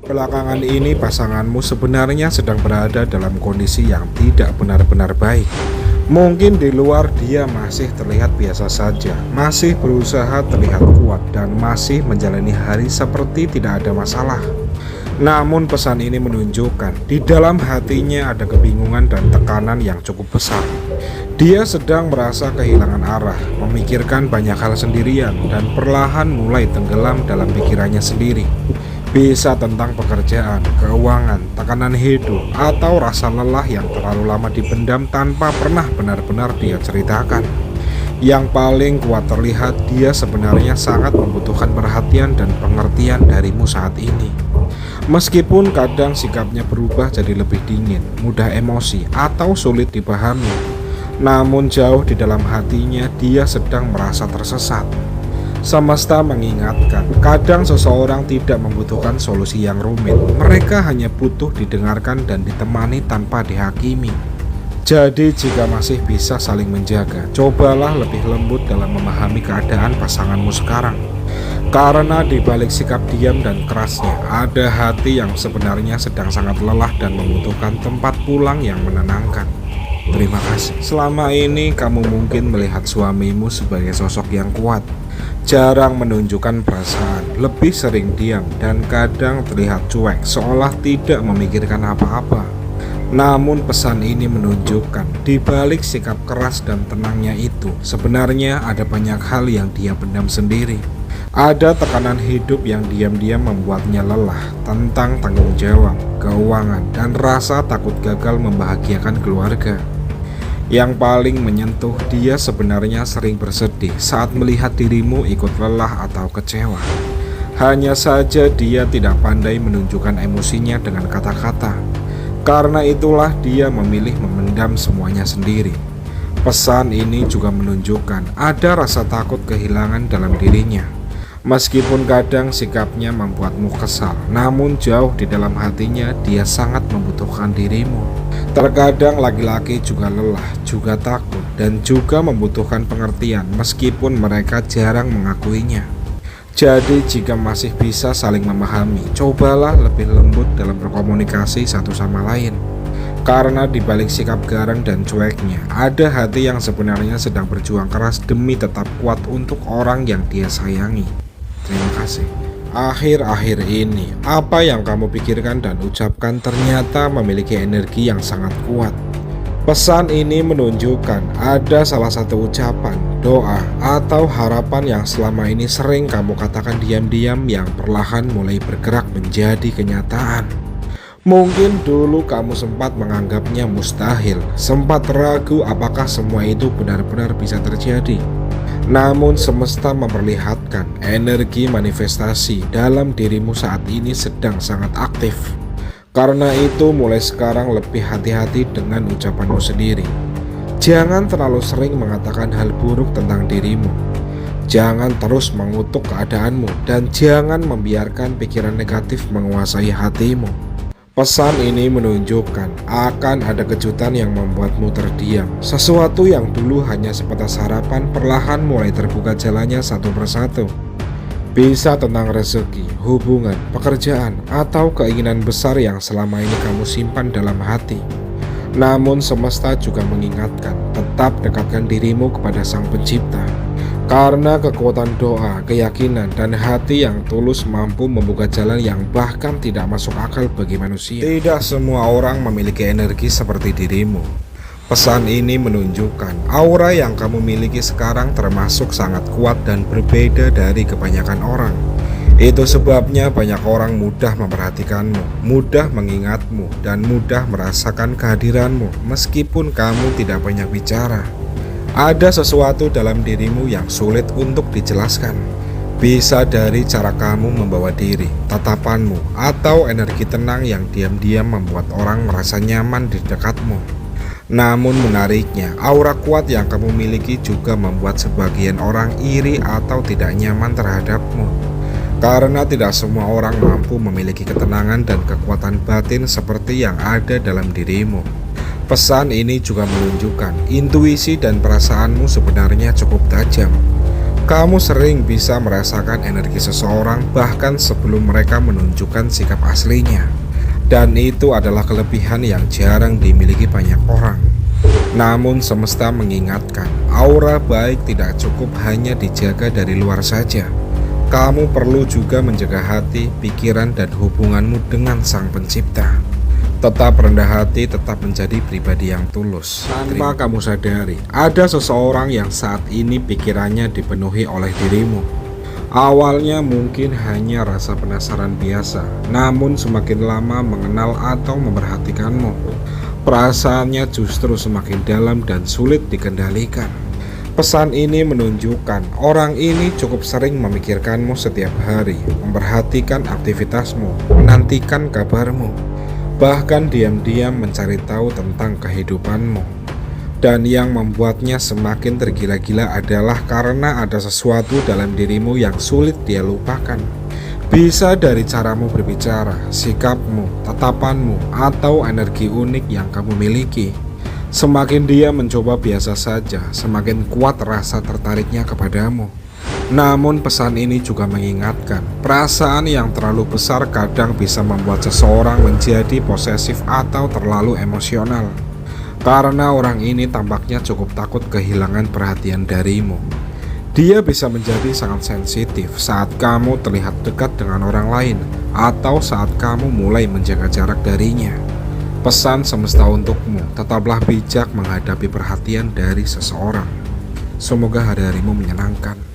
Belakangan ini pasanganmu sebenarnya sedang berada dalam kondisi yang tidak benar-benar baik. Mungkin di luar dia masih terlihat biasa saja, masih berusaha terlihat kuat dan masih menjalani hari seperti tidak ada masalah. Namun pesan ini menunjukkan di dalam hatinya ada kebingungan dan tekanan yang cukup besar. Dia sedang merasa kehilangan arah, memikirkan banyak hal sendirian dan perlahan mulai tenggelam dalam pikirannya sendiri. Bisa tentang pekerjaan, keuangan, tekanan hidup, atau rasa lelah yang terlalu lama dipendam tanpa pernah benar-benar dia ceritakan. Yang paling kuat terlihat dia sebenarnya sangat membutuhkan perhatian dan pengertian darimu saat ini. Meskipun kadang sikapnya berubah jadi lebih dingin, mudah emosi, atau sulit dipahami, namun jauh di dalam hatinya dia sedang merasa tersesat. Semesta mengingatkan, kadang seseorang tidak membutuhkan solusi yang rumit. Mereka hanya butuh didengarkan dan ditemani tanpa dihakimi. Jadi jika masih bisa saling menjaga, cobalah lebih lembut dalam memahami keadaan pasanganmu sekarang. Karena di balik sikap diam dan kerasnya, ada hati yang sebenarnya sedang sangat lelah dan membutuhkan tempat pulang yang menenangkan. Terima kasih. Selama ini kamu mungkin melihat suamimu sebagai sosok yang kuat, jarang menunjukkan perasaan, lebih sering diam, dan kadang terlihat cuek, seolah tidak memikirkan apa-apa. Namun pesan ini menunjukkan, di balik sikap keras dan tenangnya itu, sebenarnya ada banyak hal yang dia pendam sendiri. Ada tekanan hidup yang diam-diam membuatnya lelah tentang tanggung jawab, keuangan, dan rasa takut gagal membahagiakan keluarga. Yang paling menyentuh, dia sebenarnya sering bersedih saat melihat dirimu ikut lelah atau kecewa. Hanya saja dia tidak pandai menunjukkan emosinya dengan kata-kata. Karena itulah dia memilih memendam semuanya sendiri. Pesan ini juga menunjukkan ada rasa takut kehilangan dalam dirinya. Meskipun kadang sikapnya membuatmu kesal, namun jauh di dalam hatinya dia sangat membutuhkan dirimu. Terkadang laki-laki juga lelah, juga takut, dan juga membutuhkan pengertian meskipun mereka jarang mengakuinya. Jadi jika masih bisa saling memahami, cobalah lebih lembut dalam berkomunikasi satu sama lain. Karena di balik sikap garang dan cueknya, ada hati yang sebenarnya sedang berjuang keras demi tetap kuat untuk orang yang dia sayangi. Terima kasih. Akhir-akhir ini, apa yang kamu pikirkan dan ucapkan ternyata memiliki energi yang sangat kuat. Pesan ini menunjukkan ada salah satu ucapan, doa, atau harapan yang selama ini sering kamu katakan diam-diam yang perlahan mulai bergerak menjadi kenyataan. Mungkin dulu kamu sempat menganggapnya mustahil, sempat ragu apakah semua itu benar-benar bisa terjadi. Namun semesta memperlihatkan energi manifestasi dalam dirimu saat ini sedang sangat aktif. Karena itu mulai sekarang lebih hati-hati dengan ucapanmu sendiri. Jangan terlalu sering mengatakan hal buruk tentang dirimu. Jangan terus mengutuk keadaanmu dan jangan membiarkan pikiran negatif menguasai hatimu. Pesan ini menunjukkan akan ada kejutan yang membuatmu terdiam. Sesuatu yang dulu hanya sebatas harapan perlahan mulai terbuka jalannya satu persatu. Bisa tentang rezeki, hubungan, pekerjaan, atau keinginan besar yang selama ini kamu simpan dalam hati. Namun semesta juga mengingatkan, tetap dekatkan dirimu kepada Sang Pencipta. Karena kekuatan doa, keyakinan, dan hati yang tulus mampu membuka jalan yang bahkan tidak masuk akal bagi manusia. Tidak semua orang memiliki energi seperti dirimu. Pesan ini menunjukkan aura yang kamu miliki sekarang termasuk sangat kuat dan berbeda dari kebanyakan orang. Itu sebabnya banyak orang mudah memperhatikanmu, mudah mengingatmu, dan mudah merasakan kehadiranmu meskipun kamu tidak banyak bicara. Ada sesuatu dalam dirimu yang sulit untuk dijelaskan. Bisa dari cara kamu membawa diri, tatapanmu, atau energi tenang yang diam-diam membuat orang merasa nyaman di dekatmu. Namun menariknya, aura kuat yang kamu miliki juga membuat sebagian orang iri atau tidak nyaman terhadapmu. Karena tidak semua orang mampu memiliki ketenangan dan kekuatan batin seperti yang ada dalam dirimu. Pesan ini juga menunjukkan intuisi dan perasaanmu sebenarnya cukup tajam. Kamu sering bisa merasakan energi seseorang bahkan sebelum mereka menunjukkan sikap aslinya. Dan itu adalah kelebihan yang jarang dimiliki banyak orang. Namun semesta mengingatkan, aura baik tidak cukup hanya dijaga dari luar saja. Kamu perlu juga menjaga hati, pikiran, dan hubunganmu dengan Sang Pencipta. Tetap rendah hati, tetap menjadi pribadi yang tulus. Tanpa kamu sadari, ada seseorang yang saat ini pikirannya dipenuhi oleh dirimu. Awalnya mungkin hanya rasa penasaran biasa, namun semakin lama mengenal atau memperhatikanmu, perasaannya justru semakin dalam dan sulit dikendalikan. Pesan ini menunjukkan orang ini cukup sering memikirkanmu setiap hari, memperhatikan aktivitasmu, menantikan kabarmu, bahkan diam-diam mencari tahu tentang kehidupanmu. Dan yang membuatnya semakin tergila-gila adalah karena ada sesuatu dalam dirimu yang sulit dia lupakan. Bisa dari caramu berbicara, sikapmu, tatapanmu, atau energi unik yang kamu miliki. Semakin dia mencoba biasa saja, semakin kuat rasa tertariknya kepadamu. Namun pesan ini juga mengingatkan, perasaan yang terlalu besar kadang bisa membuat seseorang menjadi posesif atau terlalu emosional. Karena orang ini tampaknya cukup takut kehilangan perhatian darimu. Dia bisa menjadi sangat sensitif saat kamu terlihat dekat dengan orang lain, atau saat kamu mulai menjaga jarak darinya. Pesan semesta untukmu, tetaplah bijak menghadapi perhatian dari seseorang. Semoga hari-harimu menyenangkan.